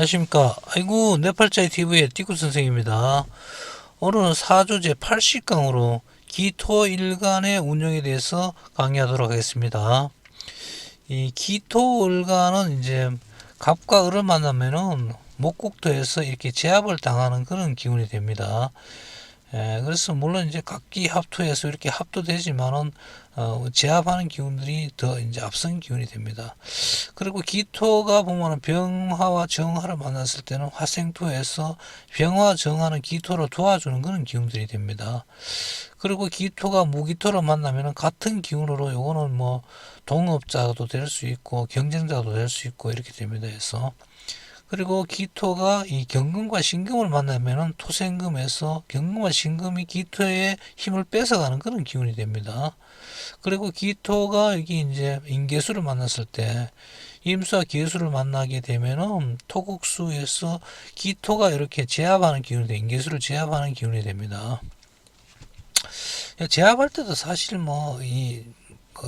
안녕하십니까. 아이고, 네팔자이 TV의 띠꾸 선생입니다. 오늘은 4조 제80강으로 기토 일간의 운영에 대해서 강의하도록 하겠습니다. 이 기토 일간은 이제 갑과 을을 만나면은 목국토에서 이렇게 제압을 당하는 그런 기운이 됩니다. 그래서 물론 이제 각기 합토해서 이렇게 합도되지만은 제압하는 기운들이 더 이제 앞선 기운이 됩니다. 그리고 기토가 보면은 병화와 정화를 만났을 때는 화생토에서 병화 정화는 기토를 도와주는 그런 기운들이 됩니다. 그리고 기토가 무기토를 만나면은 같은 기운으로 요거는 뭐 동업자도 될 수 있고 경쟁자도 될 수 있고 이렇게 됩니다. 해서 그리고 기토가 이 경금과 신금을 만나면은 토생금에서 경금과 신금이 기토의 힘을 뺏어가는 그런 기운이 됩니다. 그리고 기토가 여기 이제 인계수를 만났을 때 임수와 계수를 만나게 되면은 토국수에서 기토가 이렇게 제압하는 기운이 돼 인계수를 제압하는 기운이 됩니다. 제압할 때도 사실 뭐이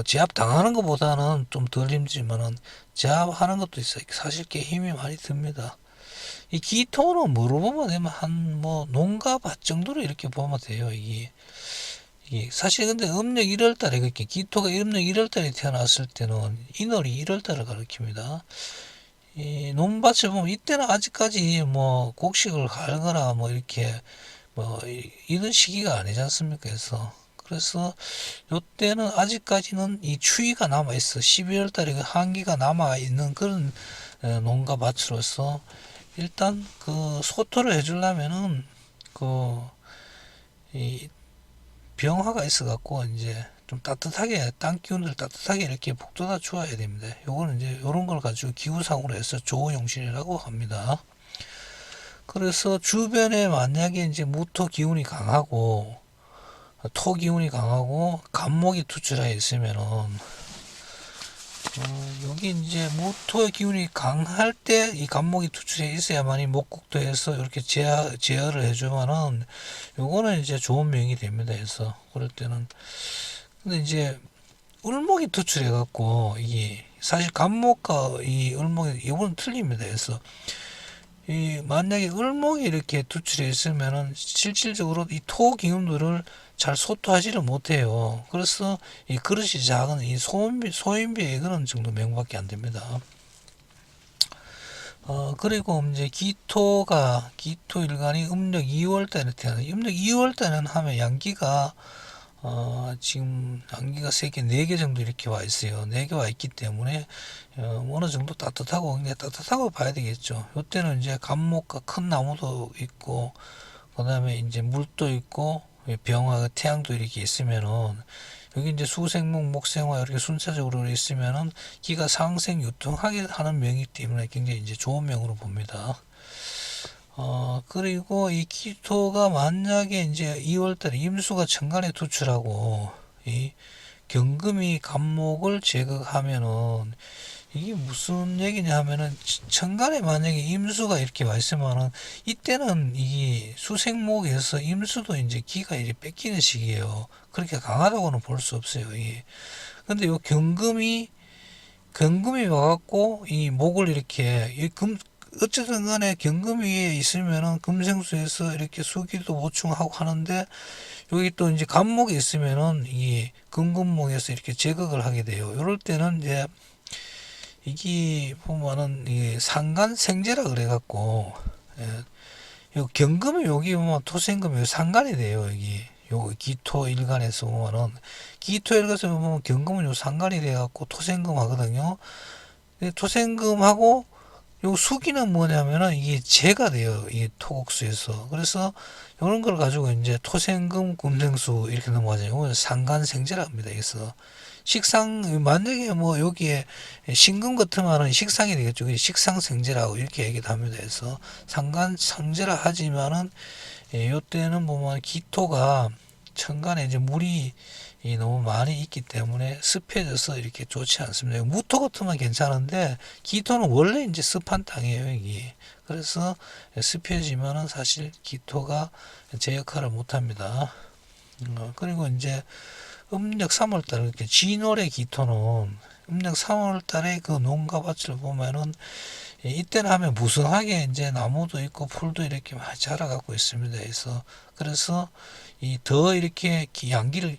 제압 당하는 것보다는 좀 덜 힘들지만은 제압하는 것도 있어요. 사실 꽤 힘이 많이 듭니다. 이 기토는 뭐로 보면 되면 한 뭐 농가 밭 정도로 이렇게 보면 돼요. 이게 사실 근데 음력 1월달에 그렇게 기토가 음력 1월달에 태어났을 때는 인월이 1월달을 가리킵니다. 이 논밭을 보면 이때는 아직까지 뭐 곡식을 갈거나 뭐 이렇게 뭐 이런 시기가 아니지 않습니까? 그래서 요때는 아직까지는 이 추위가 남아 있어. 12월 달에 그 한기가 남아 있는 그런 농가 밭으로서 일단 그 소토를 해주려면은 이 병화가 있어 갖고 이제 좀 따뜻하게 땅 기운을 따뜻하게 이렇게 북돋아 주어야 됩니다. 요거는 이제 요런 걸 가지고 기후상으로 해서 조용신이라고 합니다. 그래서 주변에 만약에 이제 무토 기운이 강하고 토 기운이 강하고 간목이 투출해 있으면은 여기 이제 무토 기운이 강할 때 이 간목이 투출해 있어야만이 목국토에서 이렇게 제어를 해주면은 요거는 이제 좋은 명이 됩니다. 해서 그럴 때는 근데 이제 을목이 투출해 갖고 이게 사실 간목과 이 을목이 이거는 틀립니다. 해서 이 만약에 을목이 이렇게 투출해 있으면은 실질적으로 이 토 기운들을 잘 소토하지를 못해요. 그래서 이 그릇이 작은 이 소인비에 그런 정도 명밖에 안 됩니다. 그리고 이제 기토 일간이 음력 2월 달에 태어나 음력 2월 달에는 하면 양기가 지금 양기가 3개, 4개 정도 이렇게 와 있어요. 4개 와 있기 때문에 어느 정도 따뜻하고 굉장히 따뜻하고 봐야 되겠죠. 이때는 이제 감목과 큰 나무도 있고 그 다음에 이제 물도 있고 병화, 태양도 이렇게 있으면은 여기 이제 수생목, 목생화 이렇게 순차적으로 있으면은 기가 상생 유통하게 하는 명이기 때문에 굉장히 이제 좋은 명으로 봅니다. 그리고 이 기토가 만약에 이제 2월달에 임수가 천간에 투출하고 이 경금이 간목을 제거하면은 이게 무슨 얘기냐 하면은 천간에 만약에 임수가 이렇게 와 있으면은 이때는 이 수생목에서 임수도 이제 기가 이렇게 뺏기는 시기예요. 그렇게 강하다고는 볼 수 없어요. 이게. 근데 요 경금이 와갖고 이 목을 이렇게 어쨌든 간에 경금 위에 있으면은 금생수에서 이렇게 수기도 보충하고 하는데 여기 또 이제 간목이 있으면은 이 금금목에서 이렇게 제거를 하게 돼요. 이럴 때는 이제 이게 보면은 이 상간생제라 그래갖고 요 경금이 여기 보면 토생금이 상간이 돼요. 여기 요 기토 일간에서 보면은 기토 일간에서 보면 경금은 요 상간이 돼갖고 토생금 하거든요. 토생금하고 요 수기는 뭐냐면은 이게 재가 돼요. 이 토국수에서. 그래서 이런 걸 가지고 이제 토생금, 금생수 이렇게 넘어가잖아요. 상간생제라 합니다. 그래서 식상 만약에 뭐 여기에 신금 같으면은 식상이 되겠죠. 식상생제라고 이렇게 얘기를 합니다. 그래서 상간상제라 하지만은 요때는 보면 기토가 천간에 이제 물이 너무 많이 있기 때문에 습해져서 이렇게 좋지 않습니다. 무토 같으면 괜찮은데 기토는 원래 이제 습한 땅이에요. 이게. 그래서 습해지면은 사실 기토가 제 역할을 못합니다. 그리고 이제 음력 3월달 이렇게 진월의 기토는 음력 3월달에 그 농가밭을 보면은 이때는 하면 무성하게 이제 나무도 있고 풀도 이렇게 많이 자라가고 있습니다. 그래서 이 더 이렇게 양기를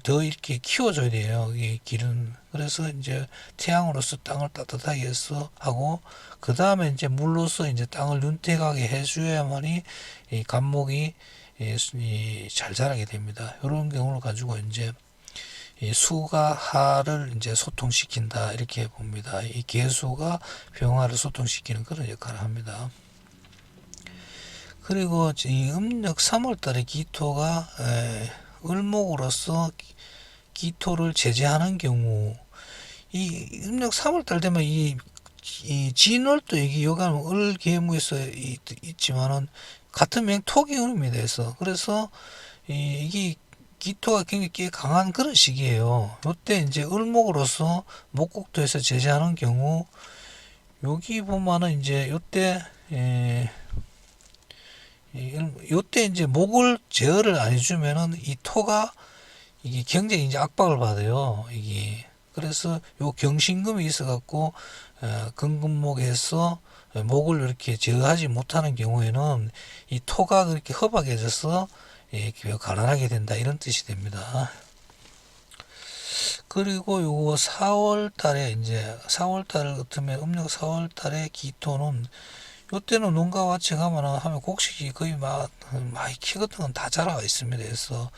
더 이렇게 키워줘야 돼요. 이 길은. 그래서 이제 태양으로서 땅을 따뜻하게 해서 하고, 그 다음에 이제 물로서 이제 땅을 윤택하게 해줘야만이 이 감목이 잘 자라게 됩니다. 이런 경우를 가지고 이제 이 수가 하를 이제 소통시킨다 이렇게 봅니다. 이 개수가 병화를 소통시키는 그런 역할을 합니다. 그리고 이 음력 3월달에 기토가 을목으로서 기토를 제재하는 경우, 이 음력 3월달 되면 이 진월도 이게 여간 을계무에서 있지만은 같은 명 토기운입니다. 그래서 이게 기토가 굉장히 꽤 강한 그런 시기예요. 요때 이제 을목으로서 목국토에서 제재하는 경우, 여기 보면은 이제 요때 이제 목을 제어를 안 해주면은 이 토가 이게 굉장히 이제 압박을 받아요. 이게 그래서 요 경신금이 있어갖고 금금목에서 목을 이렇게 제어하지 못하는 경우에는 이 토가 그렇게 허박해져서 가난하게 된다 이런 뜻이 됩니다. 그리고 요거 4월 달에 이제 4월 달 같으면 음력 4월 달에 기토는 요때는 농가 밭에 가면은 하면 곡식이 거의 많이 키거든 건 다 자라가 있습니다. 그래서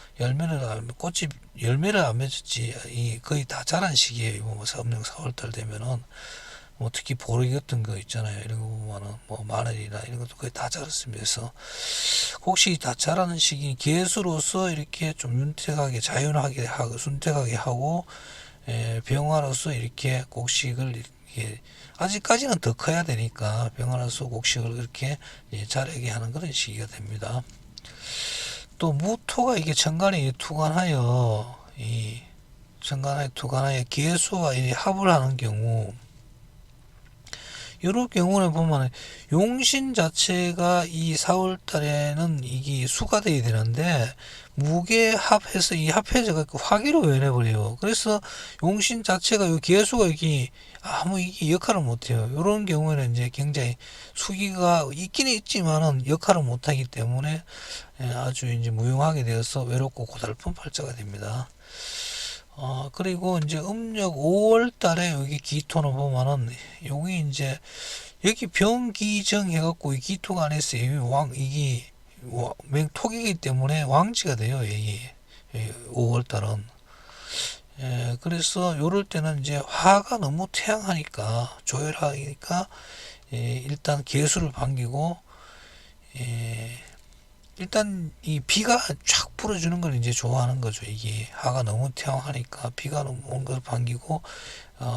꽃이 열매를 안 맺었지 이 거의 다 자란 시기에요. 뭐 음력 4월 달 되면은 뭐 특히 보리 같은 거 있잖아요. 이런 거 보면은 뭐 마늘이나 이런 것도 거의 다 자랐습니다. 그래서 곡식이 다 자라는 시기 개수로서 이렇게 좀 윤택하게 자연하게 하고 순택하게 하고 병화로서 이렇게 곡식을 이렇게 아직까지는 더 커야 되니까 병화로서 곡식을 그렇게 자라게 하는 그런 시기가 됩니다. 또 무토가 이게 천간에 투관하여 개수와 합을 하는 경우, 이런 경우는 보면 용신 자체가 이 4월 달에는 이게 수가 돼야 되는데 무게 합해서 이 합해져 갖고 화기로 변해버려요. 그래서 용신 자체가 이 개수가 이게 아무 이게 역할을 못해요. 이런 경우에는 이제 굉장히 수기가 있기는 있지만은 역할을 못하기 때문에 아주 이제 무용하게 되어서 외롭고 고달픈 팔자가 됩니다. 그리고 이제 음력 5월 달에 여기 기토는 보면은, 여기 이제, 여기 병기정 해갖고 이 기토가 안에서 이게 맹토기이기 때문에 왕지가 돼요, 이게. 5월 달은. 그래서 요럴 때는 이제 화가 너무 태양하니까, 조열하니까, 일단 개수를 반기고, 일단 이 비가 쫙 불어주는 걸 이제 좋아하는 거죠. 이게 하가 너무 태양하니까 비가 너무 온 걸 반기고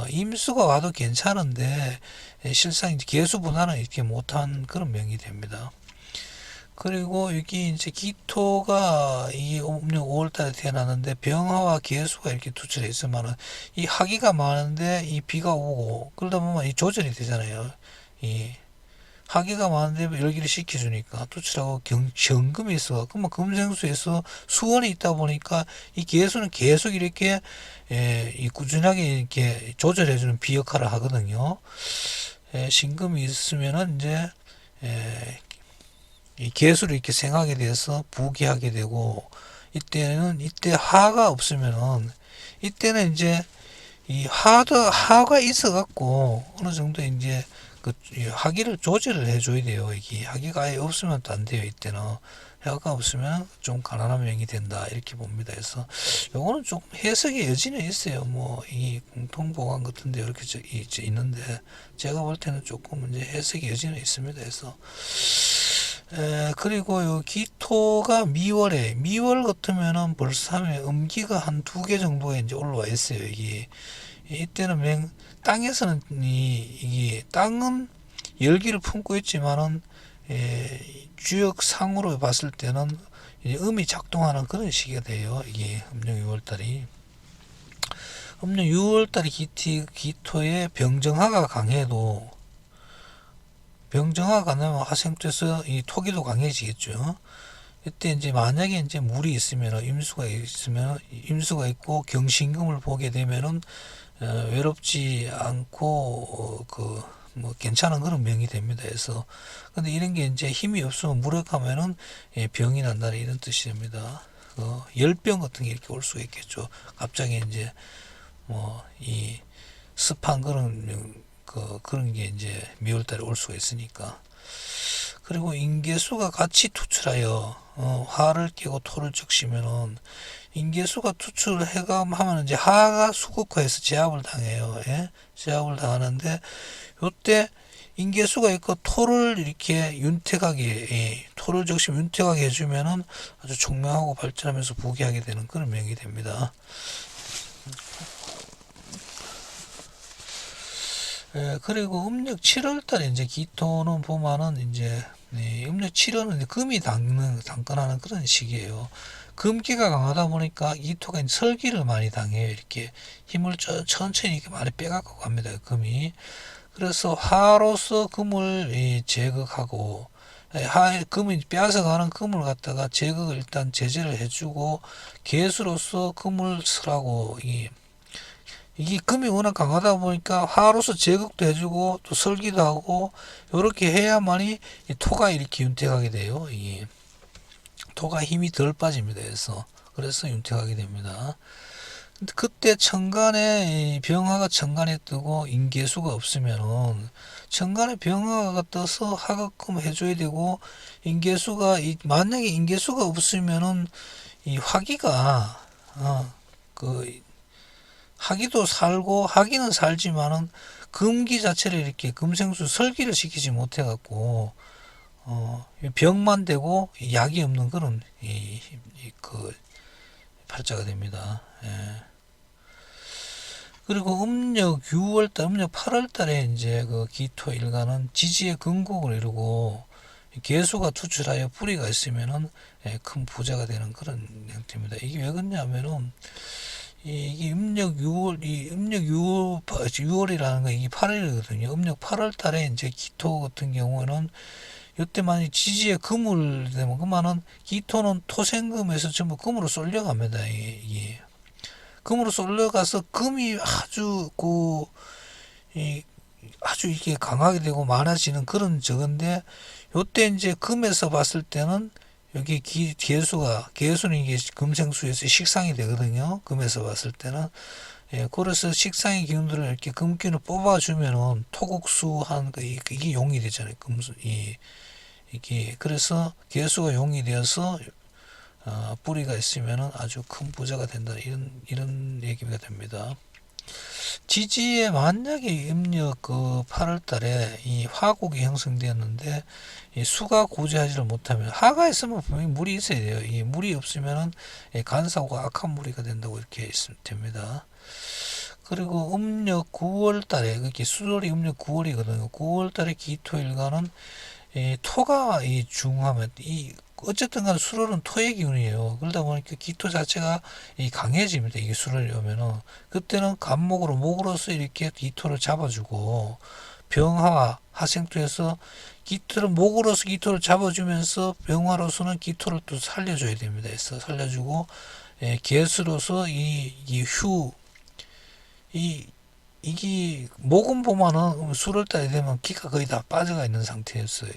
임수가 와도 괜찮은데 실상 이제 개수분할은 이렇게 못한 그런 명이 됩니다. 그리고 여기 이제 기토가 이 음력 5월달에 태어났는데 병화와 개수가 이렇게 투철해 있으면은 이 하기가 많은데 이 비가 오고 그러다 보면 이 조절이 되잖아요. 이 하기가 많은데 열기를 식혀주니까 투출하고 정금이 있어. 그러면 금생수에서 수원이 있다 보니까 이 개수는 계속 이렇게 이 꾸준하게 이렇게 조절해주는 비역할을 하거든요. 신금이 있으면은 이제 이 개수를 이렇게 생하게 돼서 부기하게 되고, 이때 하가 없으면은 이때는 이제 이 하가 있어 갖고 어느 정도 이제 그 하기를 조절을 해줘야 돼요. 이게 하기가 아예 없으면 또 안 돼요. 이때는 해가 없으면 좀 가난한 명이 된다 이렇게 봅니다. 그래서 요거는 조금 해석의 여지는 있어요. 뭐 이 공통보관 같은데 이렇게 있는데 제가 볼 때는 조금 이제 해석의 여지는 있습니다. 그래서 그리고 요 기토가 미월 같으면은 벌써 하면 음기가 한 2개 정도에 이제 올라와 있어요. 이때는 땅에서는 이게 땅은 열기를 품고 있지만은 주역상으로 봤을 때는 이제 음이 작동하는 그런 시기가 돼요. 이게 음력 6월달이. 음력 6월달이 기토에 병정화가 강해도, 병정화가 강하면 화생토에서 이 토기도 강해지겠죠. 이때 이제 만약에 이제 물이 있으면 임수가 있고 경신금을 보게 되면은 외롭지 않고 뭐 괜찮은 그런 병이 됩니다. 그래서 근데 이런 게 이제 힘이 없으면 무력하면은 병이 난다는 이런 뜻이 됩니다. 열병 같은 게 이렇게 올 수가 있겠죠. 갑자기 이제 뭐 이 습한 그런 게 이제 미월달에 올 수가 있으니까. 그리고 인계수가 같이 투출하여 화를 깨고 토를 적시면은 인계수가 투출을 하면 이제 하가 수국화해서 제압을 당해요. 예? 제압을 당하는데 요때 인계수가 있고 토를 이렇게 윤택하게 토를 적시면 윤택하게 해주면은 아주 총명하고 발전하면서 부귀하게 되는 그런 명이 됩니다. 그리고 음력 7월달에 이제 기토는 보면은 이제 음력 7월은 금이 당근하는 그런 시기예요. 금기가 강하다 보니까 기토가 이제 설기를 많이 당해요. 이렇게 힘을 천천히 이렇게 많이 빼갖고 갑니다. 금이. 그래서 화로서 금을 제거하고 금이 빼앗아가는 금을 갖다가 제거를 일단 제재를 해주고 개수로서 금을 쓰라고 이게 금이 워낙 강하다 보니까 화로서 제극도 해주고 또 설기도 하고 이렇게 해야만이 토가 이렇게 윤택하게 돼요. 이게 토가 힘이 덜 빠집니다. 그래서 윤택하게 됩니다. 그때 천간에 병화가 천간에 뜨고 인계수가 없으면은 천간에 병화가 떠서 하급금 해줘야 되고 인계수가 만약에 인계수가 없으면은 이 화기가 그 하기도 살고 하기는 살지만은 금기 자체를 이렇게 금생수 설기를 시키지 못해 갖고 병만 되고 약이 없는 그런 그 팔자가 됩니다. 예. 그리고 음력 6월달, 음력 8월달에 이제 그 기토 일간은 지지의 근국을 이루고 개수가 투출하여 뿌리가 있으면은 큰 부자가 되는 그런 형태입니다. 이게 왜 그러냐면은 이게 음력 6월, 음력 6월이라는 거 이게 8월이거든요. 음력 8월 달에 이제 기토 같은 경우는 이때만 지지에 금을 되면 그만은 기토는 토생금에서 전부 금으로 쏠려갑니다. 이게 금으로 쏠려가서 금이 아주 이게 강하게 되고 많아지는 그런 저건데 요때 이제 금에서 봤을 때는 여기 개수는 이게 금생수에서 식상이 되거든요. 금에서 봤을 때는. 그래서 식상의 기운들을 이렇게 금기운을 뽑아주면은 토국수한 이게 용이 되잖아요. 이게 그래서 개수가 용이 되어서 뿌리가 있으면은 아주 큰 부자가 된다. 이런 얘기가 됩니다. 지지에 만약에 음력 8월 달에 이 화국이 형성되었는데 이 수가 고지하지를 못하면 하가 있으면 분명히 물이 있어야 돼요. 이 물이 없으면은 간사고가 악한 무리가 된다고 이렇게 있으면 됩니다. 그리고 음력 9월 달에 그게 수월이 음력 9월이거든요. 9월 달에 기토일간은 토가 중하면 어쨌든 간에 수월은 토의 기운이에요. 그러다 보니까 기토 자체가 강해집니다. 이게 수월이 오면은 그때는 간목으로 목으로서 이렇게 기토를 잡아주고 병화와 하생토에서 기토를 목으로서 기토를 잡아주면서 병화로서는 기토를 또 살려줘야 됩니다. 그래서 살려주고 개수로서 이게 목은 보면은 수월달이 되면 기가 거의 다 빠져가 있는 상태였어요.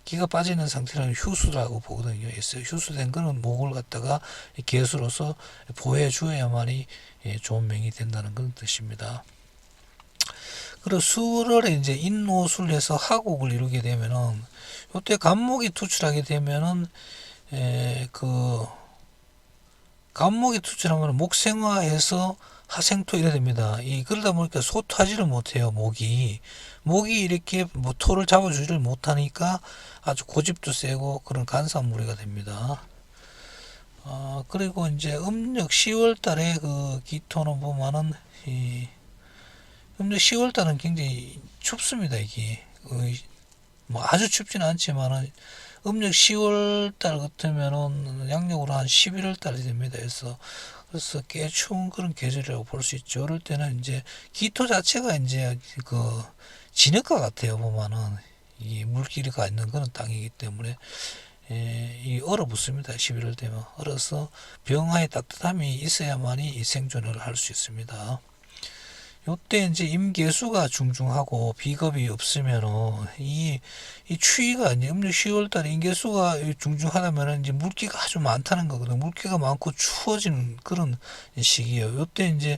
기가 빠지는 상태는 휴수라고 보거든요. 휴수된 거는 목을 갖다가 개수로서 보호해 주어야만이 좋은 명이 된다는 그런 뜻입니다. 그리고 수월에 이제 인노술해서 하곡을 이루게 되면은 이때 간목이 투출하게 되면은 간목이 투출하면 목생화해서 하생토 이래 됩니다. 그러다 보니까 소토하지를 못해요. 목이 이렇게 뭐 토를 잡아주지를 못하니까 아주 고집도 세고 그런 간사한 무리가 됩니다. 그리고 이제 음력 10월 달에 그 기토는 보면은 음력 10월 달은 굉장히 춥습니다. 이게 뭐 아주 춥지는 않지만은 음력 10월 달 같으면은 양력으로 한 11월 달이 됩니다. 그래서 꽤 추운 그런 계절이라고 볼 수 있죠. 그럴 때는 이제 기토 자체가 이제 진흙과 같아요. 보면은 이 물기가 있는 그런 땅이기 때문에 이 얼어붙습니다. 11월 되면 얼어서 병화의 따뜻함이 있어야만이 이 생존을 할 수 있습니다. 요때 이제 임계수가 중중하고 비겁이 없으면은 이 추위가 이제 음력 10월 달에 임계수가 중중하다면은 이제 물기가 아주 많다는 거거든요. 물기가 많고 추워지는 그런 시기예요. 요때 이제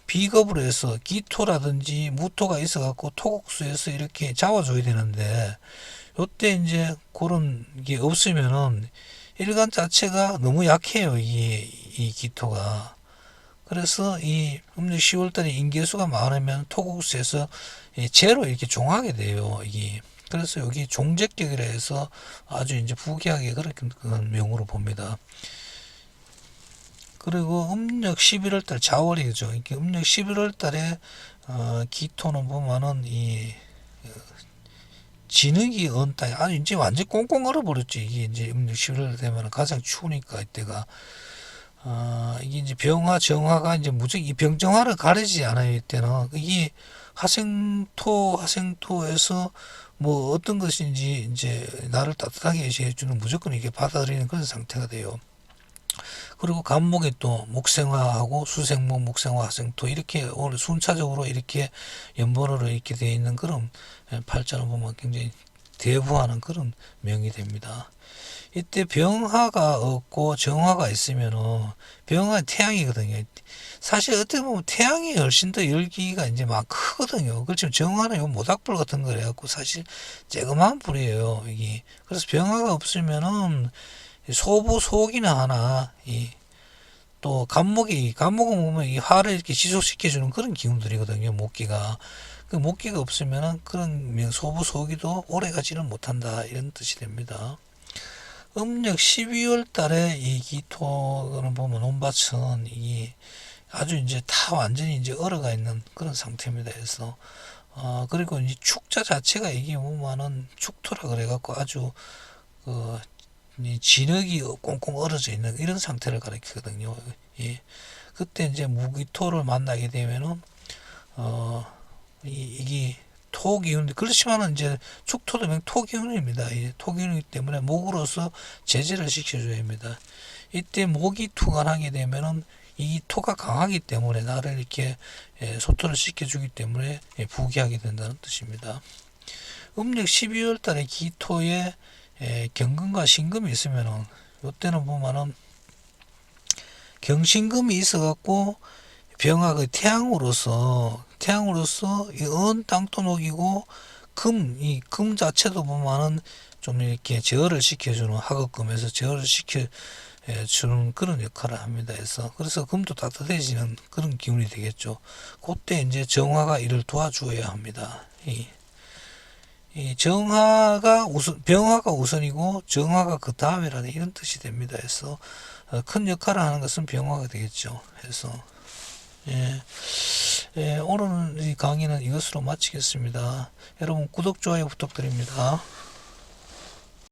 비겁으로 해서 기토라든지 무토가 있어갖고 토국수에서 이렇게 잡아줘야 되는데 요때 이제 그런 게 없으면은 일간 자체가 너무 약해요. 이 기토가. 그래서 이 음력 10월달에 인계수가 많으면 토국수에서 재로 이렇게 종하게 돼요. 이게. 그래서 여기 종적격이라 해서 아주 이제 부귀하게 그런 명으로 봅니다. 그리고 음력 11월달 자월이죠. 이게 음력 11월달에 기토는 보면은 이 진흙이 언 땅이 아주 이제 완전 꽁꽁 얼어버렸죠. 이게 이제 음력 11월 되면 가장 추우니까 이때가. 이게 이제 병화, 정화가 이제 무조건 이 병정화를 가리지 않아요, 이때는. 이게 화생토에서 뭐 어떤 것인지 이제 나를 따뜻하게 해주는 무조건 이게 받아들이는 그런 상태가 돼요. 그리고 간목이 또 목생화하고 수생목, 목생화, 화생토 이렇게 오늘 순차적으로 이렇게 연번으로 이렇게 되어 있는 그런 팔자를 보면 굉장히 대부하는 그런 명이 됩니다. 이때 병화가 없고 정화가 있으면은 병화는 태양이거든요. 사실 어떻게 보면 태양이 훨씬 더 열기가 이제 막 크거든요. 그렇지만 정화는 요 모닥불 같은 거 해갖고 사실 쬐그만 불이에요. 이게. 그래서 병화가 없으면은 소부 소기나 하나 또 간목은 보면 이 화를 이렇게 지속시켜주는 그런 기운들이거든요. 목기가. 그 목기가 없으면은 그런 소부 소기도 오래 가지는 못한다 이런 뜻이 됩니다. 음력 12월 달에 이 기토를 보면 온밭은 이 아주 이제 다 완전히 이제 얼어가 있는 그런 상태입니다. 그래서 그리고 이 축자 자체가 이게 보면은 축토라 그래갖고 아주 이 진흙이 꽁꽁 얼어져 있는 이런 상태를 가리키거든요. 예. 그때 이제 무기토를 만나게 되면은 이게 토기운, 그렇지만은 이제 축토도 토기운입니다. 토기운이기 때문에 목으로서 제재를 시켜줘야 합니다. 이때 목이 투관하게 되면은 이 토가 강하기 때문에 나를 이렇게 소토를 시켜주기 때문에 부귀하게 된다는 뜻입니다. 음력 12월 달에 기토에 경금과 신금이 있으면은 이때는 보면은 경신금이 있어갖고 병화가 태양으로서 이은 땅도 녹이고 이 금 자체도 보면은 좀 이렇게 제어를 시켜주는 하급금에서 제어를 시켜주는 그런 역할을 합니다. 그래서 금도 따뜻해지는 그런 기운이 되겠죠. 그때 이제 정화가 이를 도와주어야 합니다. 이 병화가 우선이고 정화가 그 다음이라는 이런 뜻이 됩니다. 그래서 큰 역할을 하는 것은 병화가 되겠죠. 그래서 오늘 이 강의는 이것으로 마치겠습니다. 여러분 구독, 좋아요 부탁드립니다.